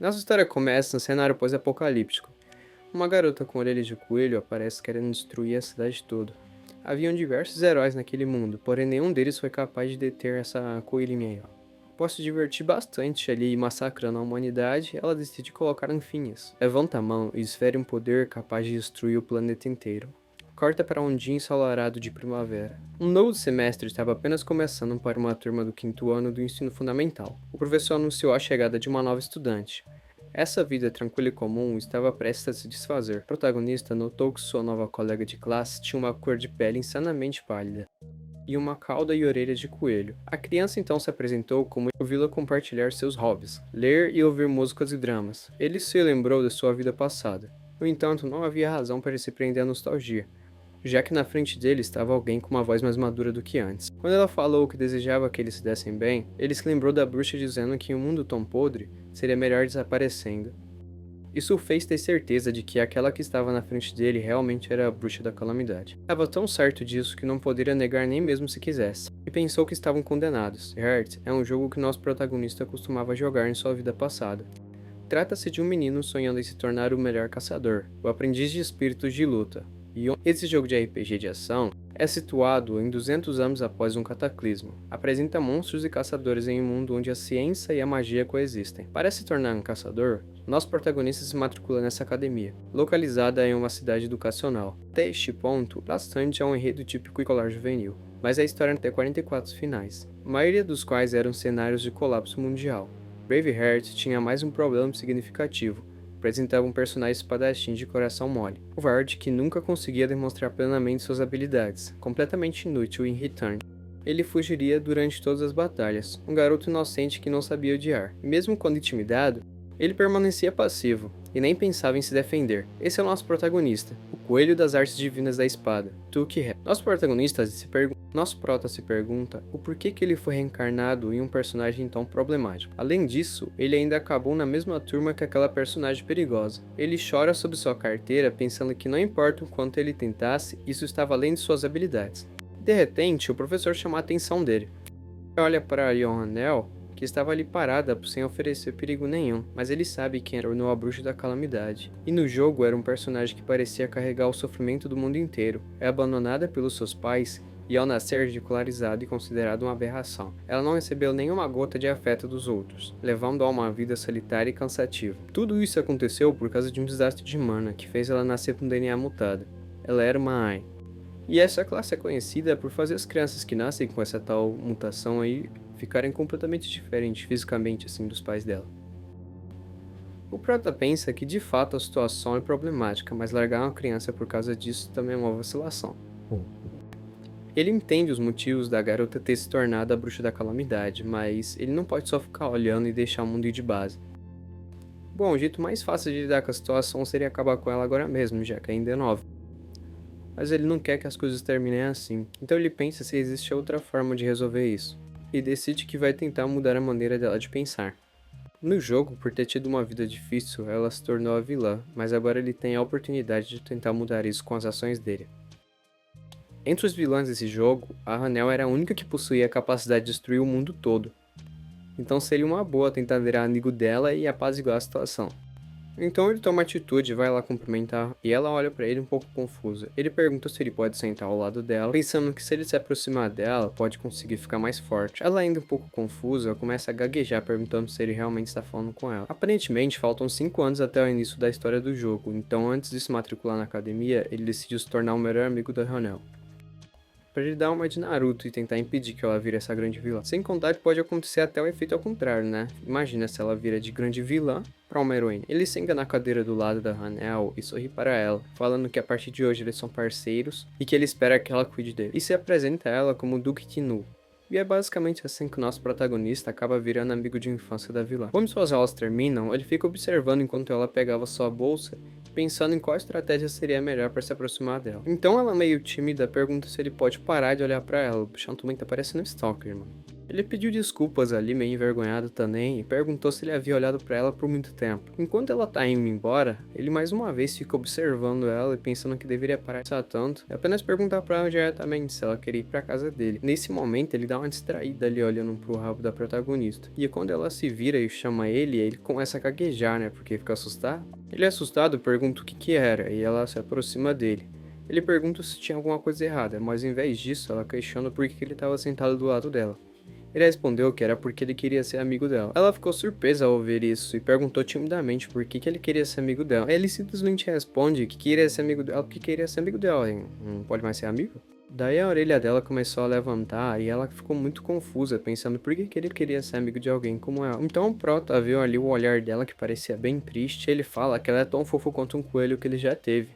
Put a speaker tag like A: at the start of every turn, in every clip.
A: Nossa história começa no cenário pós-apocalíptico. Uma garota com orelhas de coelho aparece querendo destruir a cidade toda. Haviam diversos heróis naquele mundo, porém nenhum deles foi capaz de deter essa coelhinha aí, ó. Após se divertir bastante ali massacrando a humanidade, ela decide colocar um fim nisso. Levanta a mão e esfere um poder capaz de destruir o planeta inteiro. Corta para um dia ensolarado de primavera. Um novo semestre estava apenas começando para uma turma do quinto ano do ensino fundamental. O professor anunciou a chegada de uma nova estudante. Essa vida tranquila e comum estava prestes a se desfazer. O protagonista notou que sua nova colega de classe tinha uma cor de pele insanamente pálida e uma cauda e orelhas de coelho. A criança então se apresentou como ouvi-la compartilhar seus hobbies, ler e ouvir músicas e dramas. Ele se lembrou de sua vida passada. No entanto, não havia razão para se prender à nostalgia, já que na frente dele estava alguém com uma voz mais madura do que antes. Quando ela falou que desejava que eles se dessem bem, ele se lembrou da bruxa dizendo que em um mundo tão podre, seria melhor desaparecendo. Isso o fez ter certeza de que aquela que estava na frente dele realmente era a bruxa da calamidade. Estava tão certo disso que não poderia negar nem mesmo se quisesse, e pensou que estavam condenados. Heart é um jogo que nosso protagonista costumava jogar em sua vida passada. Trata-se de um menino sonhando em se tornar o melhor caçador, o aprendiz de espíritos de luta. E esse jogo de RPG de ação é situado em 200 anos após um cataclismo. Apresenta monstros e caçadores em um mundo onde a ciência e a magia coexistem. Para se tornar um caçador, nosso protagonista se matricula nessa academia, localizada em uma cidade educacional. Até este ponto, bastante é um enredo típico e escolar juvenil, mas a história tem 44 finais, a maioria dos quais eram cenários de colapso mundial. Braveheart tinha mais um problema significativo. Apresentava um personagem espadachim de coração mole, o Vard que nunca conseguia demonstrar plenamente suas habilidades, completamente inútil em Return. Ele fugiria durante todas as batalhas, um garoto inocente que não sabia odiar, e mesmo quando intimidado, ele permanecia passivo, e nem pensava em se defender. Esse é o nosso protagonista, o coelho das artes divinas da espada, Tuki. Nosso prota se pergunta o porquê que ele foi reencarnado em um personagem tão problemático. Além disso, ele ainda acabou na mesma turma que aquela personagem perigosa. Ele chora sobre sua carteira pensando que não importa o quanto ele tentasse, isso estava além de suas habilidades. De repente, o professor chama a atenção dele. Ele olha para Yohanel, que estava ali parada sem oferecer perigo nenhum, mas ele sabe quem tornou a bruxa da calamidade. E no jogo era um personagem que parecia carregar o sofrimento do mundo inteiro. É abandonada pelos seus pais e ao nascer ridicularizada e considerada uma aberração. Ela não recebeu nenhuma gota de afeto dos outros, levando a uma vida solitária e cansativa. Tudo isso aconteceu por causa de um desastre de mana que fez ela nascer com DNA mutado. Ela era uma Ain. E essa classe é conhecida por fazer as crianças que nascem com essa tal mutação aí ficarem completamente diferentes fisicamente assim dos pais dela. O prota pensa que de fato a situação é problemática, mas largar uma criança por causa disso também é uma vacilação. Ele entende os motivos da garota ter se tornado a bruxa da calamidade, mas ele não pode só ficar olhando e deixar o mundo ir de base. Bom, o jeito mais fácil de lidar com a situação seria acabar com ela agora mesmo, já que ainda é nova. Mas ele não quer que as coisas terminem assim, então ele pensa se existe outra forma de resolver isso, e decide que vai tentar mudar a maneira dela de pensar. No jogo, por ter tido uma vida difícil, ela se tornou a vilã, mas agora ele tem a oportunidade de tentar mudar isso com as ações dele. Entre os vilões desse jogo, a Hanel era a única que possuía a capacidade de destruir o mundo todo. Então seria uma boa tentar virar amigo dela e apaziguar a situação. Então ele toma atitude e vai lá cumprimentar, e ela olha pra ele um pouco confusa. Ele pergunta se ele pode sentar ao lado dela, pensando que se ele se aproximar dela, pode conseguir ficar mais forte. Ela ainda um pouco confusa, começa a gaguejar perguntando se ele realmente está falando com ela. Aparentemente faltam 5 anos até o início da história do jogo, então antes de se matricular na academia, ele decidiu se tornar o melhor amigo da Hanel, pra ele dar uma de Naruto e tentar impedir que ela vire essa grande vilã. Sem contar que pode acontecer até o efeito ao contrário, né? Imagina se ela vira de grande vilã pra uma heroína. Ele senta na cadeira do lado da Hanel e sorri para ela, falando que a partir de hoje eles são parceiros e que ele espera que ela cuide dele. E se apresenta a ela como Duke Tinu. E é basicamente assim que o nosso protagonista acaba virando amigo de infância da vilã. Quando suas aulas terminam, ele fica observando enquanto ela pegava sua bolsa, pensando em qual estratégia seria melhor para se aproximar dela. Então ela, meio tímida, pergunta se ele pode parar de olhar para ela. O bichão também tá parecendo um stalker, mano. Ele pediu desculpas ali, meio envergonhado também, e perguntou se ele havia olhado pra ela por muito tempo. Enquanto ela tá indo embora, ele mais uma vez fica observando ela e pensando que deveria parar de pensar tanto, e apenas perguntar pra ela diretamente se ela queria ir pra casa dele. Nesse momento, ele dá uma distraída ali olhando pro rabo da protagonista. E quando ela se vira e chama ele começa a gaguejar, né, porque fica assustado. Ele assustado pergunta o que era, e ela se aproxima dele. Ele pergunta se tinha alguma coisa errada, mas em vez disso, ela questiona por que ele estava sentado do lado dela. Ele respondeu que era porque ele queria ser amigo dela. Ela ficou surpresa ao ouvir isso e perguntou timidamente por que ele queria ser amigo dela. Ele simplesmente responde que queria ser amigo dela porque queria ser amigo dela, hein? Não pode mais ser amigo? Daí a orelha dela começou a levantar e ela ficou muito confusa, pensando por que ele queria ser amigo de alguém como ela. Então o Prota viu ali o olhar dela que parecia bem triste e ele fala que ela é tão fofa quanto um coelho que ele já teve.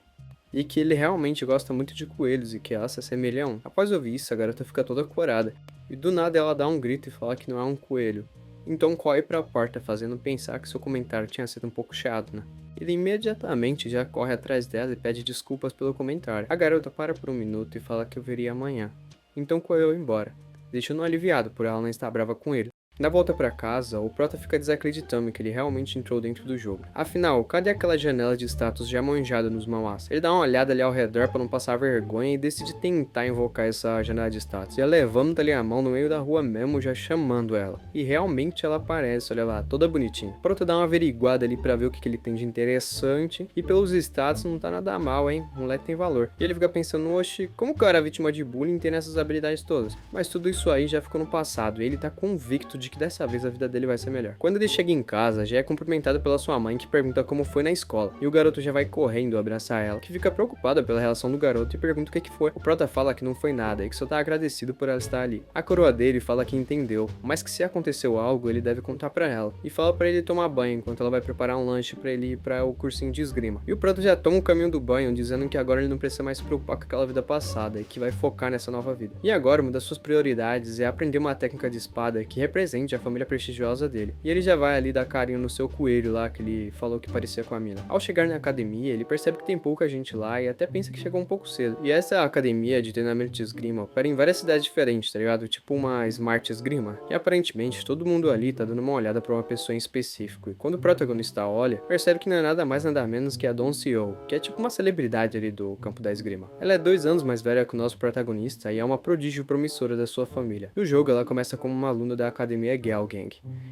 A: E que ele realmente gosta muito de coelhos e que ela se assemelha a um. Após ouvir isso, a garota fica toda corada. E do nada ela dá um grito e fala que não é um coelho. Então corre pra porta, fazendo pensar que seu comentário tinha sido um pouco chato, né? Ele imediatamente já corre atrás dela e pede desculpas pelo comentário. A garota para por um minuto e fala que o veria amanhã. Então correu embora, deixando-o aliviado por ela não estar brava com ele. Na volta pra casa, o Prota fica desacreditando que ele realmente entrou dentro do jogo. Afinal, cadê aquela janela de status já manjada nos manhwas? Ele dá uma olhada ali ao redor pra não passar vergonha e decide tentar invocar essa janela de status. E ela levanta ali a mão no meio da rua mesmo, já chamando ela. E realmente ela aparece, olha lá, toda bonitinha. O Prota dá uma averiguada ali pra ver o que ele tem de interessante. E pelos status não tá nada mal, hein? O moleque tem valor. E ele fica pensando, oxe, como que eu era vítima de bullying e tem essas habilidades todas? Mas tudo isso aí já ficou no passado. E ele tá convicto de que dessa vez a vida dele vai ser melhor. Quando ele chega em casa, já é cumprimentado pela sua mãe que pergunta como foi na escola, e o garoto já vai correndo abraçar ela, que fica preocupada pela relação do garoto e pergunta o que foi. O Prota fala que não foi nada e que só tá agradecido por ela estar ali. A coroa dele fala que entendeu, mas que se aconteceu algo, ele deve contar pra ela, e fala pra ele tomar banho enquanto ela vai preparar um lanche pra ele ir pra o cursinho de esgrima. E o Prota já toma o caminho do banho, dizendo que agora ele não precisa mais se preocupar com aquela vida passada e que vai focar nessa nova vida. E agora uma das suas prioridades é aprender uma técnica de espada que represente a família prestigiosa dele. E ele já vai ali dar carinho no seu coelho lá, que ele falou que parecia com a mina. Ao chegar na academia, ele percebe que tem pouca gente lá e até pensa que chegou um pouco cedo. E essa academia de treinamento de esgrima opera em várias cidades diferentes, tá ligado? Tipo uma Smart Esgrima. E aparentemente todo mundo ali tá dando uma olhada pra uma pessoa em específico. E quando o protagonista olha, percebe que não é nada mais nada menos que a Don Seo, que é tipo uma celebridade ali do campo da esgrima. Ela é 2 anos mais velha que o nosso protagonista e é uma prodígio promissora da sua família. No jogo ela começa como uma aluna da academia Gel Gang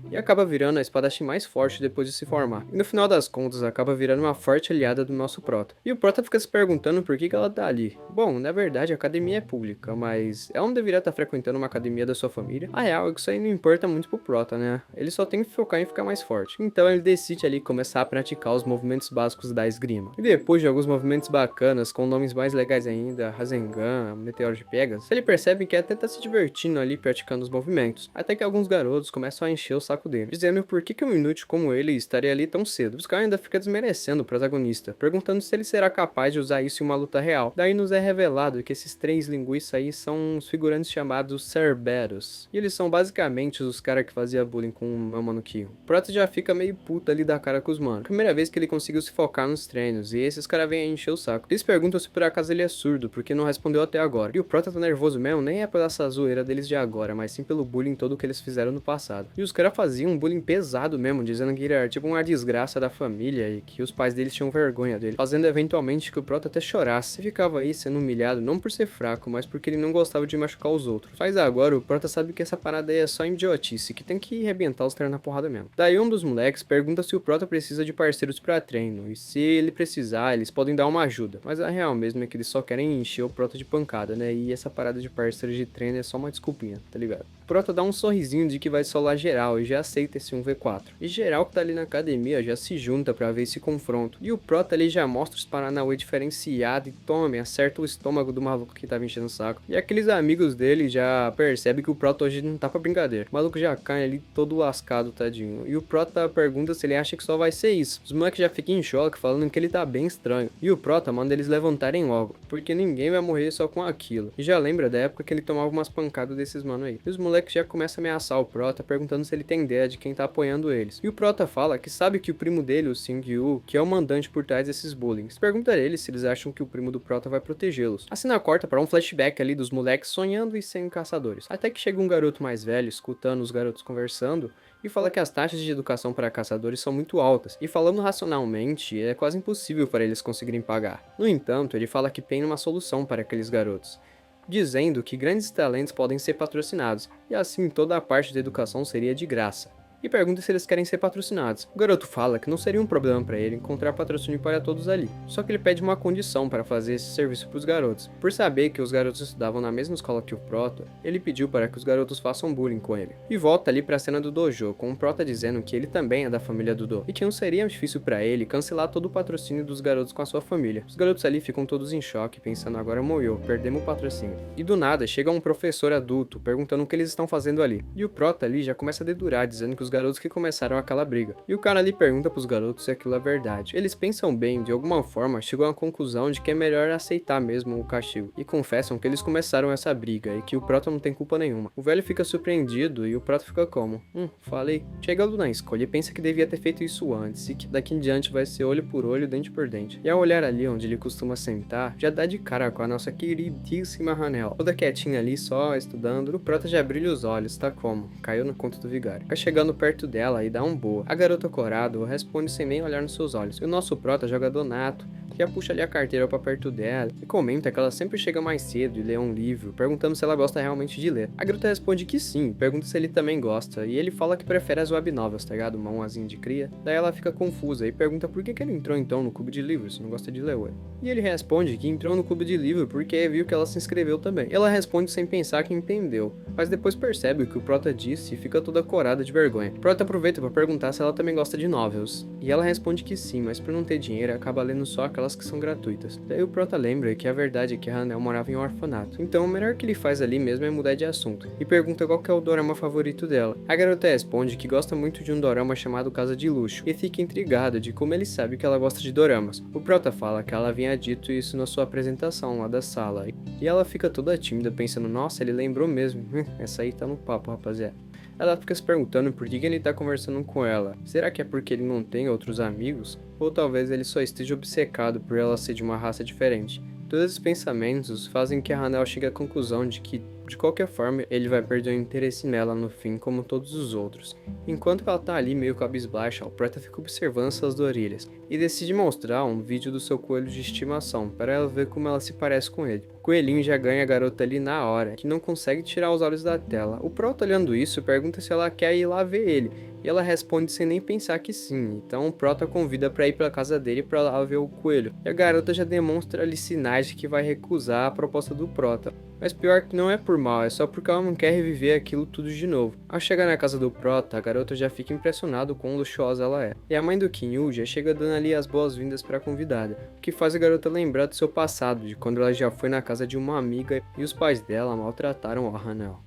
A: e acaba virando a espadachim mais forte depois de se formar. E no final das contas acaba virando uma forte aliada do nosso Prota. E o Prota fica se perguntando por que ela tá ali. Bom, na verdade a academia é pública, mas ela não deveria estar frequentando uma academia da sua família. A real é que isso aí não importa muito pro Prota, né? Ele só tem que focar em ficar mais forte. Então ele decide ali começar a praticar os movimentos básicos da esgrima. E depois de alguns movimentos bacanas, com nomes mais legais ainda, Rasengan, Meteoro de Pegas, ele percebe que até tá se divertindo ali praticando os movimentos. Até que alguns garotos começam a encher o saco dele, dizendo por que um inútil como ele estaria ali tão cedo. Os caras ainda ficam desmerecendo o protagonista, perguntando se ele será capaz de usar isso em uma luta real. Daí nos é revelado que esses 3 linguiças aí são uns figurantes chamados Cerberus. E eles são basicamente os caras que faziam bullying com o meu mano Kyo. O Prota já fica meio puto ali da cara com os manos. Primeira vez que ele conseguiu se focar nos treinos, e esses caras vêm encher o saco. Eles perguntam se por acaso ele é surdo, porque não respondeu até agora. E o Prota tá nervoso mesmo, nem é pela essa zoeira deles de agora, mas sim pelo bullying todo que eles fizeram no passado. E os caras faziam um bullying pesado mesmo, dizendo que ele era tipo uma desgraça da família e que os pais deles tinham vergonha dele, fazendo eventualmente que o Prota até chorasse. E ficava aí sendo humilhado não por ser fraco, mas porque ele não gostava de machucar os outros. Mas agora o Prota sabe que essa parada aí é só idiotice, que tem que arrebentar os caras na porrada mesmo. Daí um dos moleques pergunta se o Prota precisa de parceiros pra treino, e se ele precisar, eles podem dar uma ajuda. Mas a real mesmo é que eles só querem encher o Prota de pancada, né? E essa parada de parceiros de treino é só uma desculpinha, tá ligado? O Prota dá um sorrisinho de que vai solar geral e já aceita esse 1v4. E geral que tá ali na academia já se junta pra ver esse confronto. E o Prota ali já mostra os Paranauê diferenciado e tome, acerta o estômago do maluco que tava enchendo o saco. E aqueles amigos dele já percebem que o Prota hoje não tá pra brincadeira. O maluco já cai ali todo lascado, tadinho. E o Prota pergunta se ele acha que só vai ser isso. Os moleques já ficam em choque, falando que ele tá bem estranho. E o Prota manda eles levantarem logo, porque ninguém vai morrer só com aquilo. E já lembra da época que ele tomava umas pancadas desses mano aí. E os moleques moleques já começam a ameaçar o Prota, perguntando se ele tem ideia de quem tá apoiando eles. E o Prota fala que sabe que o primo dele, o Sing-Yu, que é o mandante por trás desses bullying. Pergunta a eles se eles acham que o primo do Prota vai protegê-los. A cena corta para um flashback ali dos moleques sonhando e sendo caçadores. Até que chega um garoto mais velho, escutando os garotos conversando, e fala que as taxas de educação para caçadores são muito altas, e falando racionalmente, é quase impossível para eles conseguirem pagar. No entanto, ele fala que tem uma solução para aqueles garotos, dizendo que grandes talentos podem ser patrocinados, e assim toda a parte da educação seria de graça. E pergunta se eles querem ser patrocinados. O garoto fala que não seria um problema para ele encontrar patrocínio para todos ali, só que ele pede uma condição para fazer esse serviço para os garotos. Por saber que os garotos estudavam na mesma escola que o Prota, ele pediu para que os garotos façam bullying com ele. E volta ali para a cena do dojo, com o Prota dizendo que ele também é da família do Do, e que não seria difícil para ele cancelar todo o patrocínio dos garotos com a sua família. Os garotos ali ficam todos em choque, pensando agora morreu, perdemos o patrocínio. E do nada chega um professor adulto perguntando o que eles estão fazendo ali. E o Prota ali já começa a dedurar, dizendo que os garotos que começaram aquela briga. E o cara ali pergunta pros garotos se aquilo é verdade. Eles pensam bem, de alguma forma, chegam à conclusão de que é melhor aceitar mesmo o castigo. E confessam que eles começaram essa briga e que o Prota não tem culpa nenhuma. O velho fica surpreendido e o Prota fica como? Falei. Chegando na escolha, pensa que devia ter feito isso antes e que daqui em diante vai ser olho por olho, dente por dente. E ao olhar ali onde ele costuma sentar, já dá de cara com a nossa queridíssima Hanel. Toda quietinha ali, só estudando, o Prota já brilha os olhos, tá como? Caiu no conto do vigário. Fica chegando perto dela e dá um boa. A garota corada responde sem nem olhar nos seus olhos. E o nosso Prota jogador nato já puxa ali a carteira pra perto dela e comenta que ela sempre chega mais cedo e lê um livro, perguntando se ela gosta realmente de ler. A garota responde que sim, pergunta se ele também gosta, e ele fala que prefere as web novels, tá ligado? Mãozinha de cria. Daí ela fica confusa e pergunta por que ele entrou então no clube de livros, se não gosta de ler, ué. E ele responde que entrou no clube de livro porque viu que ela se inscreveu também. E ela responde sem pensar que entendeu, mas depois percebe o que o Prota disse e fica toda corada de vergonha. O Prota aproveita pra perguntar se ela também gosta de novels, e ela responde que sim, mas por não ter dinheiro acaba lendo só aquelas que são gratuitas. Daí o Prota lembra que a verdade é que a Hanel morava em um orfanato, então o melhor que ele faz ali mesmo é mudar de assunto, e pergunta qual que é o dorama favorito dela. A garota responde que gosta muito de um dorama chamado Casa de Luxo, e fica intrigada de como ele sabe que ela gosta de doramas. O Prota fala que ela havia dito isso na sua apresentação lá da sala, e ela fica toda tímida pensando, nossa, ele lembrou mesmo, essa aí tá no papo, rapaziada. Ela fica se perguntando por que ele tá conversando com ela. Será que é porque ele não tem outros amigos? Ou talvez ele só esteja obcecado por ela ser de uma raça diferente. Todos esses pensamentos fazem que a Hanel chegue à conclusão de que, de qualquer forma, ele vai perder o interesse nela no fim, como todos os outros. Enquanto ela tá ali meio cabisbaixa, o Prota fica observando suas orelhas e decide mostrar um vídeo do seu coelho de estimação para ela ver como ela se parece com ele. O coelhinho já ganha a garota ali na hora, que não consegue tirar os olhos da tela. O Prota, olhando isso, pergunta se ela quer ir lá ver ele, e ela responde sem nem pensar que sim. Então o Prota convida para ir para casa dele para lá ver o coelho. E a garota já demonstra ali sinais de que vai recusar a proposta do Prota. Mas pior que não é por mal, é só porque ela não quer reviver aquilo tudo de novo. Ao chegar na casa do Prota, a garota já fica impressionada com quão luxuosa ela é. E a mãe do Kinyu já chega dando ali as boas-vindas para a convidada, o que faz a garota lembrar do seu passado, de quando ela já foi na casa de uma amiga e os pais dela maltrataram a Hanel.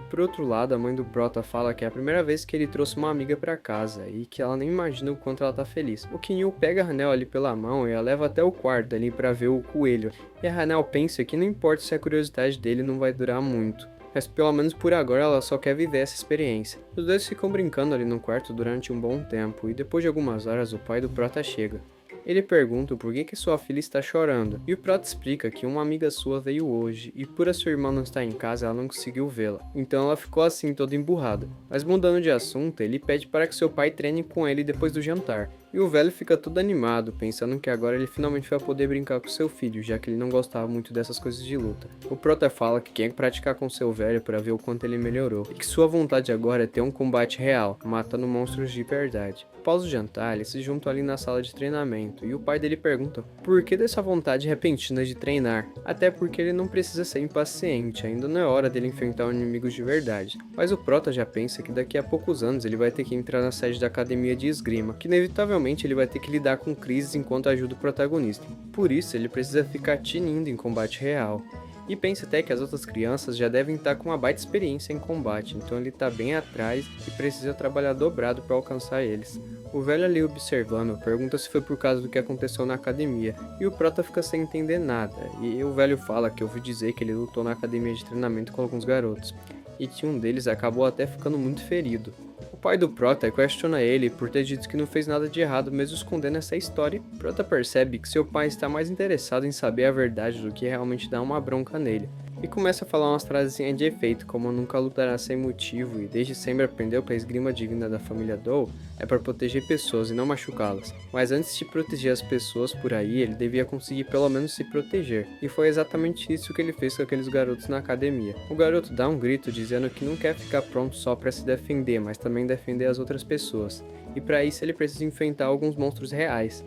A: Por outro lado, a mãe do Prota fala que é a primeira vez que ele trouxe uma amiga pra casa e que ela nem imagina o quanto ela tá feliz. O Kinyu pega a Hanel ali pela mão e a leva até o quarto ali pra ver o coelho. E a Hanel pensa que não importa se a curiosidade dele não vai durar muito, mas pelo menos por agora ela só quer viver essa experiência. Os dois ficam brincando ali no quarto durante um bom tempo e depois de algumas horas o pai do Prota chega. Ele pergunta por que sua filha está chorando, e o Prota explica que uma amiga sua veio hoje, e por a sua irmã não estar em casa, ela não conseguiu vê-la. Então ela ficou assim, toda emburrada. Mas mudando de assunto, ele pede para que seu pai treine com ele depois do jantar. E o velho fica todo animado, pensando que agora ele finalmente vai poder brincar com seu filho, já que ele não gostava muito dessas coisas de luta. O Prota fala que quer praticar com seu velho para ver o quanto ele melhorou, e que sua vontade agora é ter um combate real, matando monstros de verdade. Após o jantar, eles se juntam ali na sala de treinamento, e o pai dele pergunta por que dessa vontade repentina de treinar, até porque ele não precisa ser impaciente, ainda não é hora dele enfrentar inimigos de verdade. Mas o Prota já pensa que daqui a poucos anos ele vai ter que entrar na sede da academia de esgrima, que inevitavelmente ele vai ter que lidar com crises enquanto ajuda o protagonista. Por isso, ele precisa ficar tinindo em combate real. E pensa até que as outras crianças já devem estar com uma baita experiência em combate, então ele está bem atrás e precisa trabalhar dobrado para alcançar eles. O velho ali observando pergunta se foi por causa do que aconteceu na academia, e o Prota fica sem entender nada, e o velho fala que ouviu dizer que ele lutou na academia de treinamento com alguns garotos. e que um deles acabou até ficando muito ferido. O pai do Prota questiona ele por ter dito que não fez nada de errado mesmo escondendo essa história. Prota percebe que seu pai está mais interessado em saber a verdade do que realmente dar uma bronca nele, e começa a falar umas frasezinhas de efeito, como nunca lutará sem motivo e desde sempre aprendeu que a esgrima divina da família Dou é para proteger pessoas e não machucá-las. Mas antes de proteger as pessoas por aí, ele devia conseguir pelo menos se proteger, e foi exatamente isso que ele fez com aqueles garotos na academia. O garoto dá um grito dizendo que não quer ficar pronto só para se defender, mas também defender as outras pessoas, e para isso ele precisa enfrentar alguns monstros reais.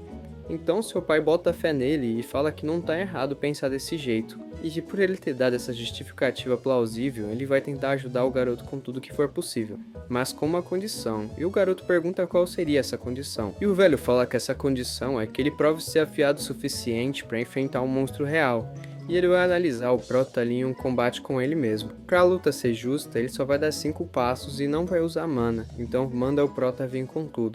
A: Então seu pai bota fé nele e fala que não tá errado pensar desse jeito, e que por ele ter dado essa justificativa plausível, ele vai tentar ajudar o garoto com tudo que for possível, mas com uma condição, e o garoto pergunta qual seria essa condição. E o velho fala que essa condição é que ele prove ser afiado o suficiente para enfrentar um monstro real, e ele vai analisar o Prota ali em um combate com ele mesmo. Pra luta ser justa, ele só vai dar 5 passos e não vai usar mana, então manda o Prota vir com tudo.